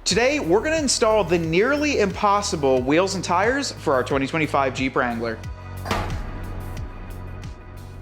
Today, we're going to install the nearly impossible wheels and tires for our 2025 Jeep Wrangler.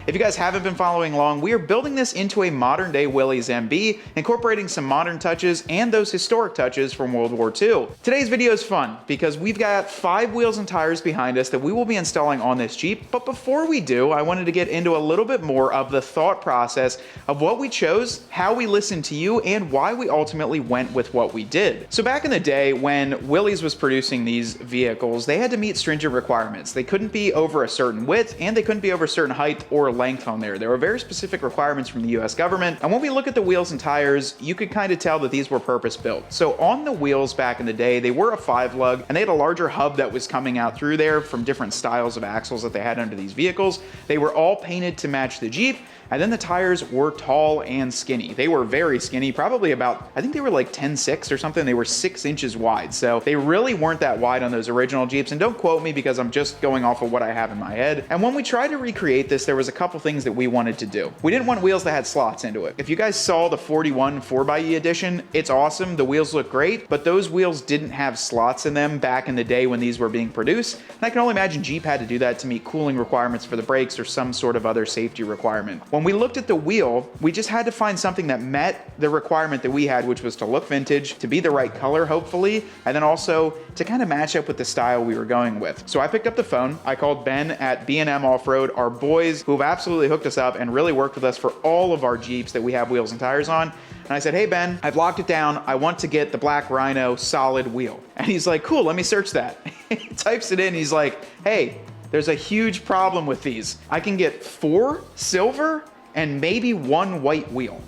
If you guys haven't been following along, we are building this into a modern day Willys MB, incorporating some modern touches and those historic touches from World War II. Today's video is fun because we've got 5 wheels and tires behind us that we will be installing on this Jeep. But before we do, I wanted to get into a little bit more of the thought process of what we chose, how we listened to you, and why we ultimately went with what we did. So back in the day when Willys was producing these vehicles, they had to meet stringent requirements. They couldn't be over a certain width and they couldn't be over a certain height or length on there. There were very specific requirements from the US government, and when we look at the wheels and tires, you could kind of tell that these were purpose built. So on the wheels back in the day, they were a 5-lug and they had a larger hub that was coming out through there from different styles of axles that they had under these vehicles. They were all painted to match the Jeep, and then the tires were tall and skinny. They were very skinny, probably about, I think they were like 10.6 or something. They were 6 inches wide. So they really weren't that wide on those original Jeeps. And don't quote me because I'm just going off of what I have in my head. And when we tried to recreate this, there was a couple things that we wanted to do. We didn't want wheels that had slots into it. If you guys saw the 41 4xe edition, it's awesome. The wheels look great, but those wheels didn't have slots in them back in the day when these were being produced. And I can only imagine Jeep had to do that to meet cooling requirements for the brakes or some sort of other safety requirement. When we looked at the wheel, we just had to find something that met the requirement that we had, which was to look vintage, to be the right color, hopefully, and then also to kind of match up with the style we were going with. So I picked up the phone, I called Ben at B&M Off-Road, our boys who have absolutely hooked us up and really worked with us for all of our Jeeps that we have wheels and tires on. And I said, hey Ben, I've locked it down. I want to get the black Rhino solid wheel. And he's like, cool, let me search that. He types it in, he's like, hey, there's a huge problem with these. I can get 4 silver and maybe 1 white wheel.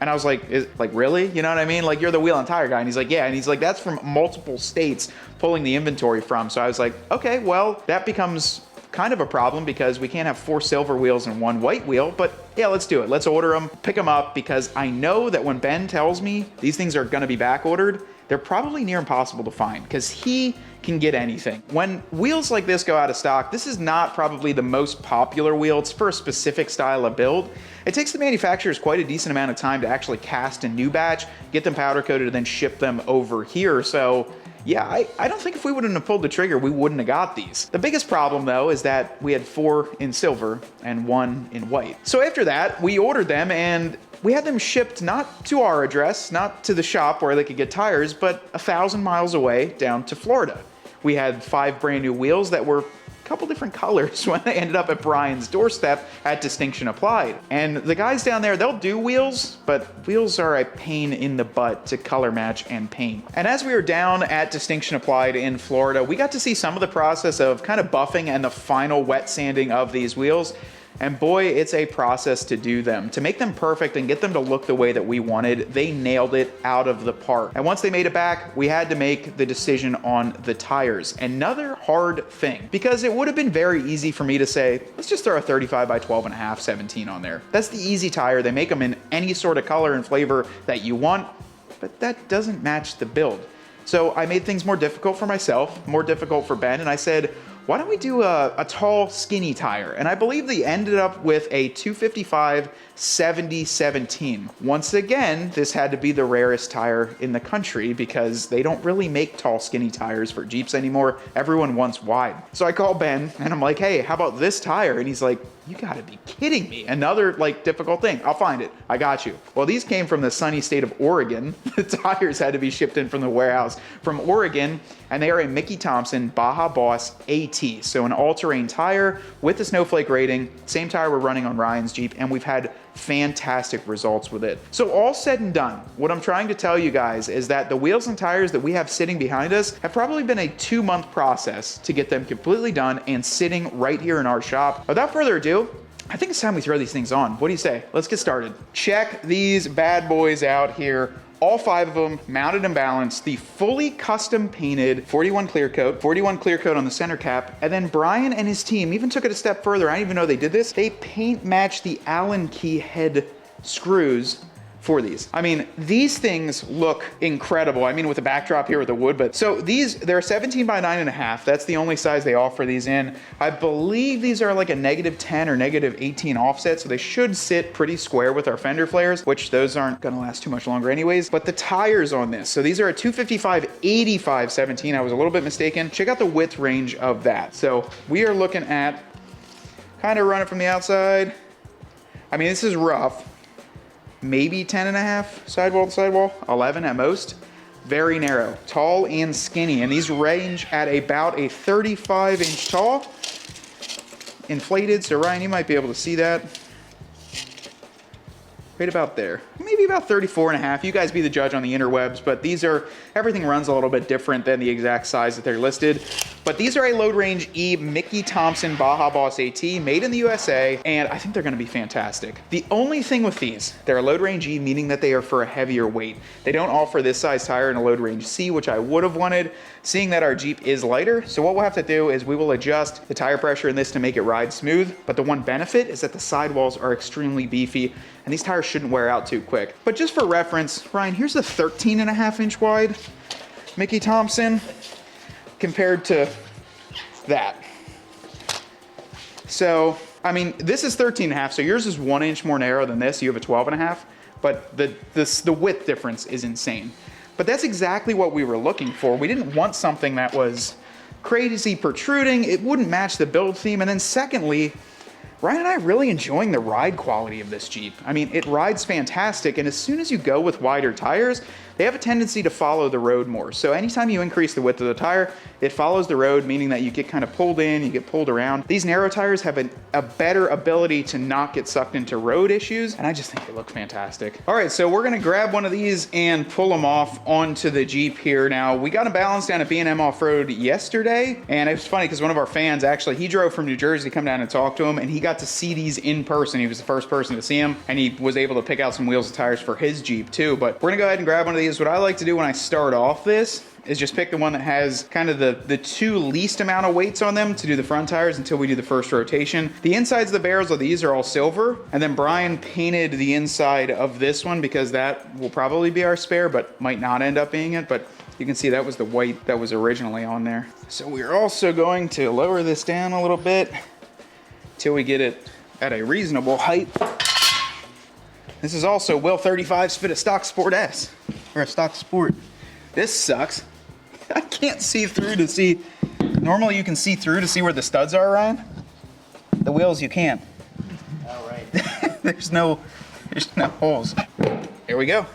And I was like, really? You know what I mean? Like, you're the wheel and tire guy. And he's like, yeah. And he's like, that's from multiple states pulling the inventory from. So I was like, okay, well, that becomes kind of a problem because we can't have 4 silver wheels and 1 white wheel, but yeah, let's do it. Let's order them, pick them up, because I know that when Ben tells me these things are gonna be back ordered, they're probably near impossible to find because he can get anything. When wheels like this go out of stock, this is not probably the most popular wheel. It's for a specific style of build. It takes the manufacturers quite a decent amount of time to actually cast a new batch, get them powder coated, and then ship them over here. So yeah, I don't think if we wouldn't have pulled the trigger, we wouldn't have got these. The biggest problem though is that we had 4 in silver and 1 in white. So after that, we ordered them and we had them shipped not to our address, not to the shop where they could get tires, but 1,000 miles away down to Florida. We had 5 brand new wheels that were a couple different colors when they ended up at Brian's doorstep at Distinction Applied. And the guys down there, they'll do wheels, but wheels are a pain in the butt to color match and paint. And as we were down at Distinction Applied in Florida, we got to see some of the process of kind of buffing and the final wet sanding of these wheels. And boy, it's a process to do them. To make them perfect and get them to look the way that we wanted, they nailed it out of the park. And once they made it back, we had to make the decision on the tires. Another hard thing, because it would have been very easy for me to say, let's just throw a 35 by 12.5 17 on there. That's the easy tire. They make them in any sort of color and flavor that you want, but that doesn't match the build. So I made things more difficult for myself, more difficult for Ben, and I said, why don't we do a tall, skinny tire? And I believe they ended up with a 255 70-17. Once again, this had to be the rarest tire in the country because they don't really make tall, skinny tires for Jeeps anymore. Everyone wants wide. So I call Ben and I'm like, hey, how about this tire? And he's like, you gotta be kidding me. Another like difficult thing. I'll find it. I got you. Well, these came from the sunny state of Oregon. The tires had to be shipped in from the warehouse from Oregon, and they are a Mickey Thompson Baja Boss AT. So an all-terrain tire with the snowflake rating. Same tire we're running on Ryan's Jeep, and we've had fantastic results with it. So all said and done, what I'm trying to tell you guys is that the wheels and tires that we have sitting behind us have probably been a 2-month process to get them completely done and sitting right here in our shop. Without further ado, I think it's time we throw these things on. What do you say? Let's get started. Check these bad boys out here. All 5 of them mounted and balanced, the fully custom painted 41 clear coat on the center cap. And then Brian and his team even took it a step further. I didn't even know they did this. They paint matched the Allen key head screws for these. I mean, these things look incredible. I mean, with the backdrop here with the wood, but so these, they're 17 by 9.5. That's the only size they offer these in. I believe these are like a -10 or -18 offset, so they should sit pretty square with our fender flares, which those aren't gonna last too much longer anyways. But the tires on this, so these are a 255/85 17. I was a little bit mistaken. Check out the width range of that. So we are looking at, kind of run it from the outside. I mean, this is rough. Maybe 10.5 sidewall to sidewall, 11 at most. Very narrow, tall and skinny. And these range at about a 35-inch tall. Inflated, so Ryan, you might be able to see that. Right about there. Maybe about 34.5. You guys be the judge on the interwebs, but these are, everything runs a little bit different than the exact size that they're listed. But these are a Load Range E Mickey Thompson Baja Boss AT, made in the USA, and I think they're gonna be fantastic. The only thing with these, they're a Load Range E, meaning that they are for a heavier weight. They don't offer this size tire in a Load Range C, which I would have wanted, seeing that our Jeep is lighter. So what we'll have to do is we will adjust the tire pressure in this to make it ride smooth. But the one benefit is that the sidewalls are extremely beefy, and these tires shouldn't wear out too quick. But just for reference, Ryan, here's the 13.5-inch wide Mickey Thompson compared to that. So, I mean, this is 13.5, so yours is 1 inch more narrow than this. You have a 12.5, but the width difference is insane. But that's exactly what we were looking for. We didn't want something that was crazy protruding. It wouldn't match the build theme. And then secondly, Ryan and I are really enjoying the ride quality of this Jeep. I mean, it rides fantastic, and as soon as you go with wider tires, they have a tendency to follow the road more. So anytime you increase the width of the tire, it follows the road, meaning that you get kind of pulled in, you get pulled around. These narrow tires have a better ability to not get sucked into road issues, and I just think they look fantastic. All right, so we're gonna grab one of these and pull them off onto the Jeep here. Now, we got them balanced down at B&M Off-Road yesterday, and it was funny because one of our fans, actually, he drove from New Jersey to come down and talk to him, and he got to see these in person. He was the first person to see them, and he was able to pick out some wheels and tires for his Jeep too. But we're gonna go ahead and grab one of these. What I like to do when I start off this is just pick the one that has kind of the two least amount of weights on them to do the front tires until we do the first rotation. The insides of the barrels of these are all silver, and then Brian painted the inside of this one because that will probably be our spare, but might not end up being it. But you can see that was the white that was originally on there. So we're also going to lower this down a little bit till we get it at a reasonable height. This is also Will 35's Fit a Stock Sport S, or a Stock Sport. This sucks. I can't see through to see. Normally you can see through to see where the studs are, Ryan. The wheels you can't. All right. there's no holes. Here we go.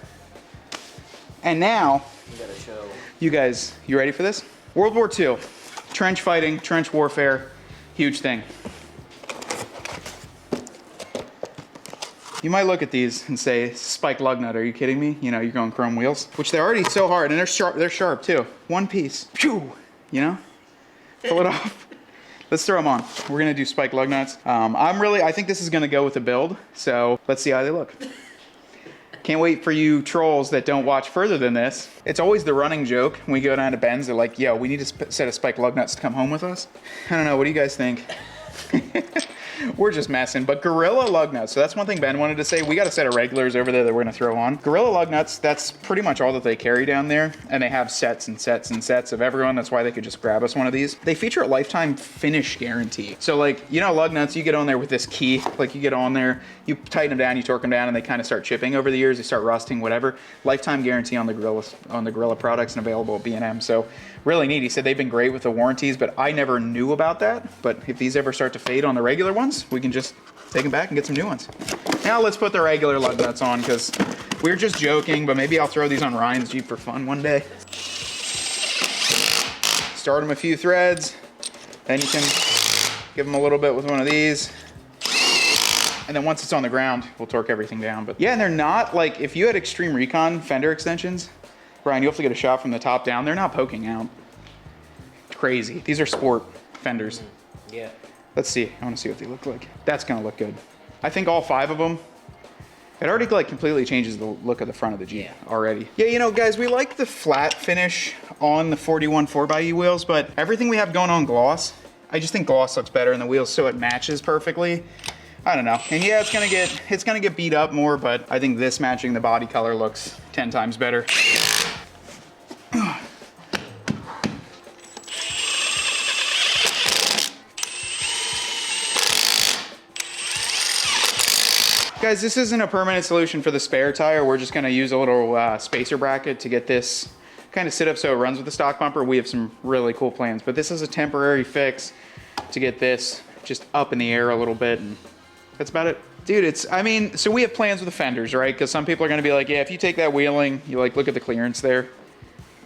And now, you guys, you ready for this? World War II, trench fighting, trench warfare, huge thing. You might look at these and say, spike lug nut, are you kidding me? You know, you're going chrome wheels, which they're already so hard, and they're sharp too. One piece, phew, you know? Pull it off. Let's throw them on. We're gonna do spike lug nuts. I think this is gonna go with the build, so let's see how they look. Can't wait for you trolls that don't watch further than this. It's always the running joke when we go down to Ben's, they're like, yo, we need a set of spike lug nuts to come home with us. I don't know, what do you guys think? We're just messing, but Gorilla lug nuts. So that's one thing Ben wanted to say. We got a set of regulars over there that we're gonna throw on. Gorilla lug nuts, that's pretty much all that they carry down there. And they have sets and sets and sets of everyone. That's why they could just grab us one of these. They feature a lifetime finish guarantee. So like, you know, lug nuts, you get on there with this key, like you get on there, you tighten them down, you torque them down, and they kind of start chipping over the years. They start rusting, whatever. Lifetime guarantee on the Gorilla products and available at B&M. So really neat. He said they've been great with the warranties, but I never knew about that. But if these ever start to fade on the regular ones, we can just take them back and get some new ones. Now let's put the regular lug nuts on because we're just joking, but maybe I'll throw these on Ryan's Jeep for fun one day. Start them a few threads, then you can give them a little bit with one of these. And then once it's on the ground, we'll torque everything down. But yeah, and they're not like, if you had Extreme Recon fender extensions, Brian, you'll have to get a shot from the top down. They're not poking out. It's crazy. These are sport fenders. Yeah. Let's see. I want to see what they look like. That's going to look good. I think all 5 of them. It already like completely changes the look of the front of the Jeep already. Yeah, you know, guys, we like the flat finish on the 41 4xe wheels, but everything we have going on gloss, I just think gloss looks better in the wheels, so it matches perfectly. I don't know. And yeah, it's gonna get beat up more, but I think this matching the body color looks 10 times better. Guys, this isn't a permanent solution for the spare tire. We're just gonna use a little spacer bracket to get this kind of sit up so it runs with the stock bumper. We have some really cool plans, but this is a temporary fix to get this just up in the air a little bit, and that's about it. Dude, I mean, so we have plans with the fenders, right? Because some people are gonna be like, yeah, if you take that wheeling, you like, look at the clearance there.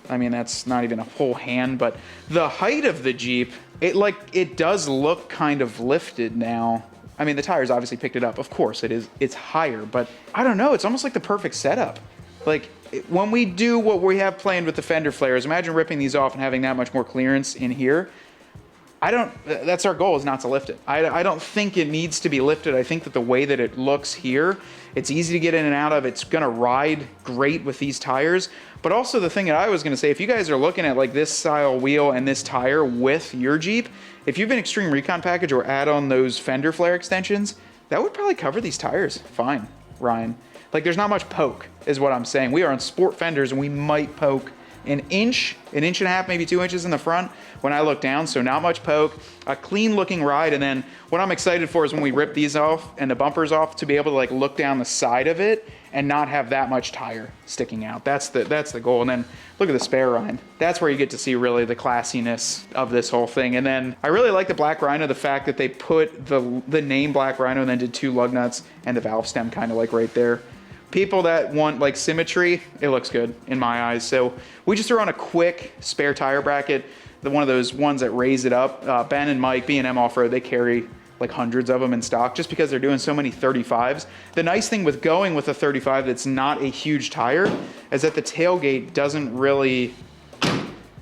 I mean, that's not even a whole hand, but the height of the Jeep, it does look kind of lifted now. I mean, the tires obviously picked it up. Of course it is, it's higher, but I don't know, it's almost like the perfect setup. Like, when we do what we have planned with the fender flares, imagine ripping these off and having that much more clearance in here. That's our goal, is not to lift it. I don't think it needs to be lifted. I think that the way that it looks here, it's easy to get in and out of. It's gonna ride great with these tires. But also the thing that I was gonna say, if you guys are looking at like this style wheel and this tire with your Jeep, if you've an Extreme Recon package or add on those fender flare extensions, that would probably cover these tires fine, Ryan. Like, there's not much poke, is what I'm saying. We are on sport fenders and we might poke an inch and a half, maybe 2 inches in the front when I look down, so not much poke, a clean looking ride. And then what I'm excited for is when we rip these off and the bumpers off, to be able to like look down the side of it and not have that much tire sticking out. That's the goal. And then look at the spare rind. That's where you get to see really the classiness of this whole thing. And then I really like the Black Rhino, the fact that they put the name Black Rhino and then did 2 lug nuts and the valve stem kind of like right there. People that want like symmetry, it looks good in my eyes. So we just threw on a quick spare tire bracket, one of those ones that raise it up. Ben and Mike, B&M Off-Road, they carry like hundreds of them in stock just because they're doing so many 35s. The nice thing with going with a 35 that's not a huge tire is that the tailgate doesn't really,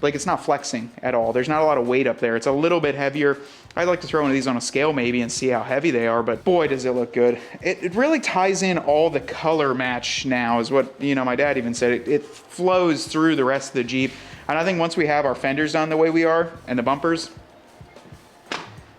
like, it's not flexing at all. There's not a lot of weight up there. It's a little bit heavier. I'd like to throw one of these on a scale maybe and see how heavy they are, but boy, does it look good. It really ties in all the color match now, is what, you know, my dad even said. It flows through the rest of the Jeep. And I think once we have our fenders done the way we are and the bumpers,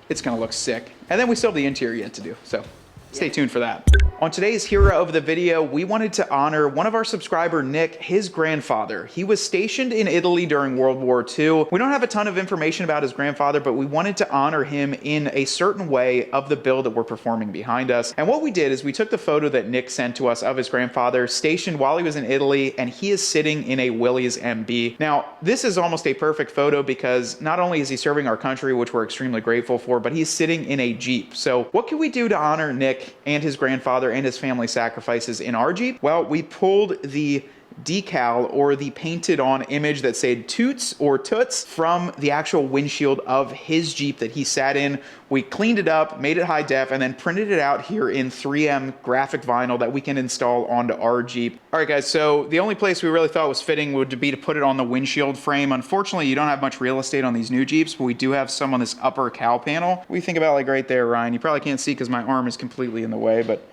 it's gonna look sick. And then we still have the interior yet to do, so stay tuned for that. On today's hero of the video, we wanted to honor one of our subscriber, Nick, his grandfather. He was stationed in Italy during World War II. We don't have a ton of information about his grandfather, but we wanted to honor him in a certain way of the build that we're performing behind us. And what we did is we took the photo that Nick sent to us of his grandfather stationed while he was in Italy, and he is sitting in a Willys MB. Now, this is almost a perfect photo because not only is he serving our country, which we're extremely grateful for, but he's sitting in a Jeep. So what can we do to honor Nick and his grandfather and his family sacrifices in our Jeep? Well, we pulled the decal or the painted on image that said Toots or Toots from the actual windshield of his Jeep that he sat in. We cleaned it up, made it high def, and then printed it out here in 3M graphic vinyl that we can install onto our Jeep. All right, guys, so the only place we really thought was fitting would be to put it on the windshield frame. Unfortunately, you don't have much real estate on these new Jeeps, but we do have some on this upper cowl panel. What do you think about like right there, Ryan? You probably can't see because my arm is completely in the way, but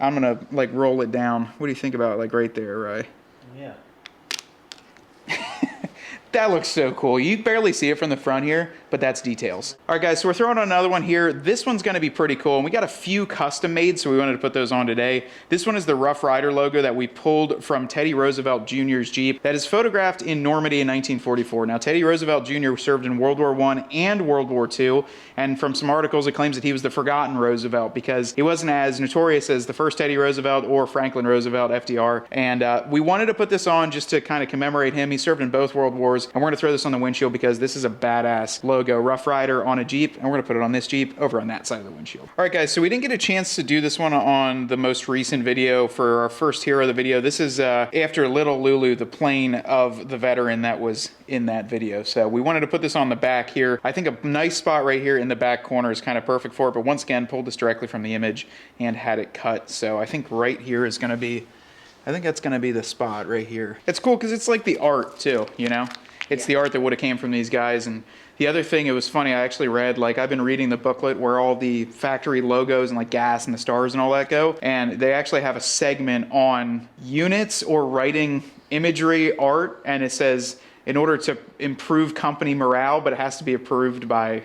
I'm gonna like roll it down. What do you think about like right there, Ryan? Yeah. That looks so cool. You barely see it from the front here, but that's details. All right, guys, so we're throwing on another one here. This one's gonna be pretty cool, and we got a few custom made, so we wanted to put those on today. This one is the Rough Rider logo that we pulled from Teddy Roosevelt Jr.'s Jeep that is photographed in Normandy in 1944. Now, Teddy Roosevelt Jr. served in World War I and World War II, and from some articles, it claims that he was the forgotten Roosevelt because he wasn't as notorious as the first Teddy Roosevelt or Franklin Roosevelt, FDR. And we wanted to put this on just to kind of commemorate him. He served in both World Wars. And we're gonna throw this on the windshield because this is a badass logo. Rough Rider on a Jeep, and we're gonna put it on this Jeep over on that side of the windshield. All right, guys, so we didn't get a chance to do this one on the most recent video for our first hero of the video. This is after Little Lulu, the plane of the veteran that was in that video. So we wanted to put this on the back here. I think a nice spot right here in the back corner is kind of perfect for it, but once again, pulled this directly from the image and had it cut. So I think right here is gonna be, I think that's gonna be the spot right here. It's cool because it's like the art too, you know? It's the art that would have came from these guys. And the other thing, it was funny, I actually read, like I've been reading the booklet where all the factory logos and like gas and the stars and all that go. And they actually have a segment on units or writing imagery art. And it says, in order to improve company morale, but it has to be approved by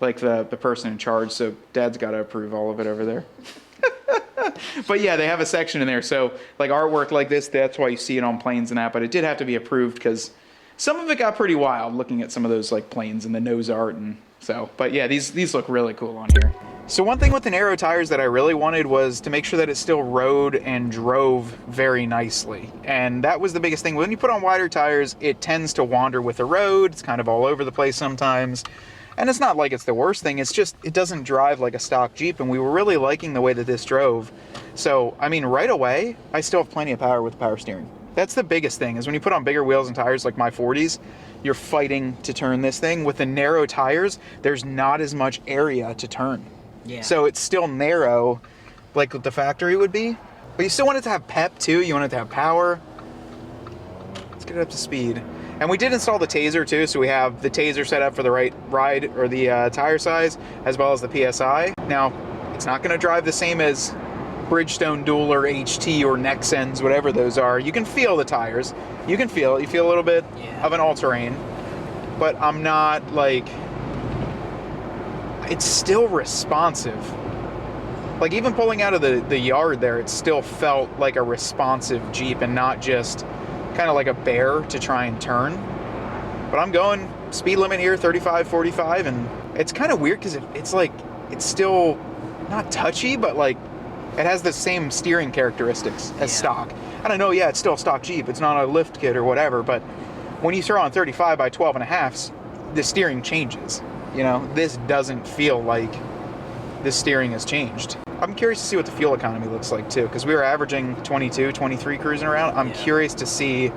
like the person in charge, so Dad's got to approve all of it over there. But yeah, they have a section in there, so like artwork like this, that's why you see it on planes and that, but it did have to be approved because some of it got pretty wild looking at some of those like planes and the nose art, and so, but yeah, these look really cool on here. So one thing with the narrow tires that I really wanted was to make sure that it still rode and drove very nicely. And that was the biggest thing. When you put on wider tires, it tends to wander with the road. It's kind of all over the place sometimes. And it's not like it's the worst thing, it's just, it doesn't drive like a stock Jeep, and we were really liking the way that this drove. So, I mean, right away, I still have plenty of power with the power steering. That's the biggest thing, is when you put on bigger wheels and tires like my 40s, you're fighting to turn this thing. With the narrow tires, there's not as much area to turn. Yeah. So it's still narrow, like the factory would be, but you still want it to have pep too, you want it to have power. Let's get it up to speed. And we did install the taser too, so we have the taser set up for the right ride or the tire size, as well as the PSI. Now, it's not gonna drive the same as Bridgestone Dual or HT or Nexens, whatever those are. You can feel the tires. You can feel it. You feel a little bit of an all-terrain, but I'm not like, it's still responsive. Like even pulling out of the yard there, it still felt like a responsive Jeep and not just kind of like a bear to try and turn. But I'm going speed limit here, 35, 45, and it's kind of weird because it's like, it's still not touchy, but like it has the same steering characteristics as stock. I don't know, yeah, it's still a stock Jeep. It's not a lift kit or whatever, but when you throw on 35 by 12 and a halfs, the steering changes. You know, this doesn't feel like the steering has changed. I'm curious to see what the fuel economy looks like too, because we were averaging 22, 23 cruising around. I'm curious to see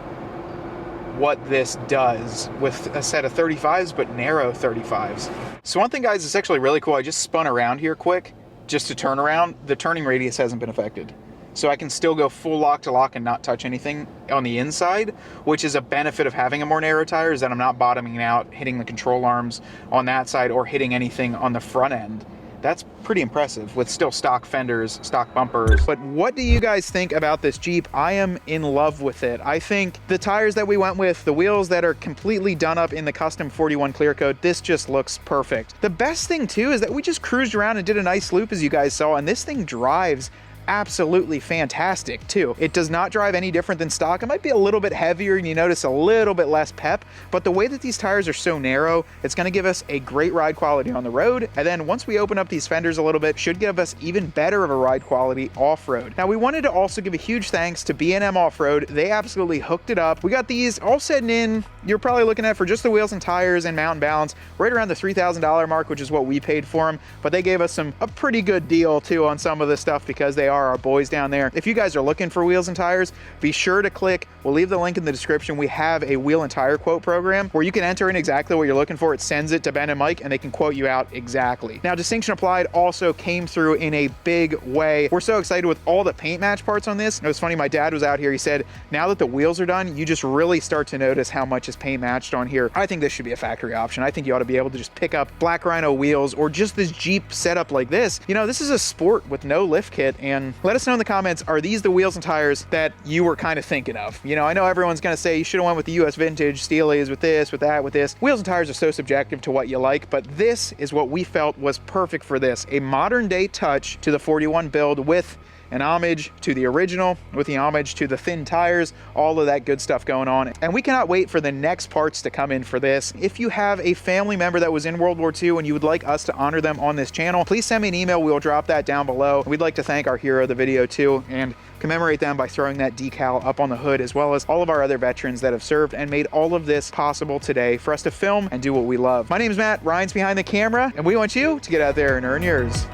what this does with a set of 35s, but narrow 35s. So one thing, guys, that's actually really cool, I just spun around here quick, just to turn around. The turning radius hasn't been affected. So I can still go full lock to lock and not touch anything on the inside, which is a benefit of having a more narrow tire, is that I'm not bottoming out, hitting the control arms on that side, or hitting anything on the front end. That's pretty impressive with still stock fenders, stock bumpers. But what do you guys think about this Jeep? I am in love with it. I think the tires that we went with, the wheels that are completely done up in the custom 41 clear coat, this just looks perfect. The best thing too is that we just cruised around and did a nice loop, as you guys saw, and this thing drives absolutely fantastic too. It does not drive any different than stock. It might be a little bit heavier and you notice a little bit less pep, but the way that these tires are so narrow, it's gonna give us a great ride quality on the road. And then once we open up these fenders a little bit, should give us even better of a ride quality off-road. Now we wanted to also give a huge thanks to B&M Off-Road. They absolutely hooked it up. We got these all sitting in, you're probably looking at, for just the wheels and tires and mount and balance, right around the $3,000 mark, which is what we paid for them. But they gave us a pretty good deal too on some of this stuff, because they are our boys down there. If you guys are looking for wheels and tires, be sure to click, we'll leave the link in the description. We have a wheel and tire quote program where you can enter in exactly what you're looking for. It sends it to Ben and Mike and they can quote you out exactly. Now, Distinction Applied also came through in a big way. We're so excited with all the paint match parts on this. It was funny, my dad was out here, he said, now that the wheels are done, you just really start to notice how much is paint matched on here. I think this should be a factory option. I think you ought to be able to just pick up Black Rhino wheels or just this Jeep setup like this. You know, this is a sport with no lift kit, and let us know in the comments, are these the wheels and tires that you were kind of thinking of? You know, I know everyone's gonna say you should have went with the US vintage Steelies, with this, with that, with this. Wheels and tires are so subjective to what you like, but this is what we felt was perfect for this. A modern day touch to the 41 build with an homage to the original, with the homage to the thin tires, all of that good stuff going on. And we cannot wait for the next parts to come in for this. If you have a family member that was in World War II and you would like us to honor them on this channel, please send me an email. We'll drop that down below. We'd like to thank our hero of the video too, and commemorate them by throwing that decal up on the hood, as well as all of our other veterans that have served and made all of this possible today for us to film and do what we love. My name is Matt, Ryan's behind the camera, and we want you to get out there and earn yours.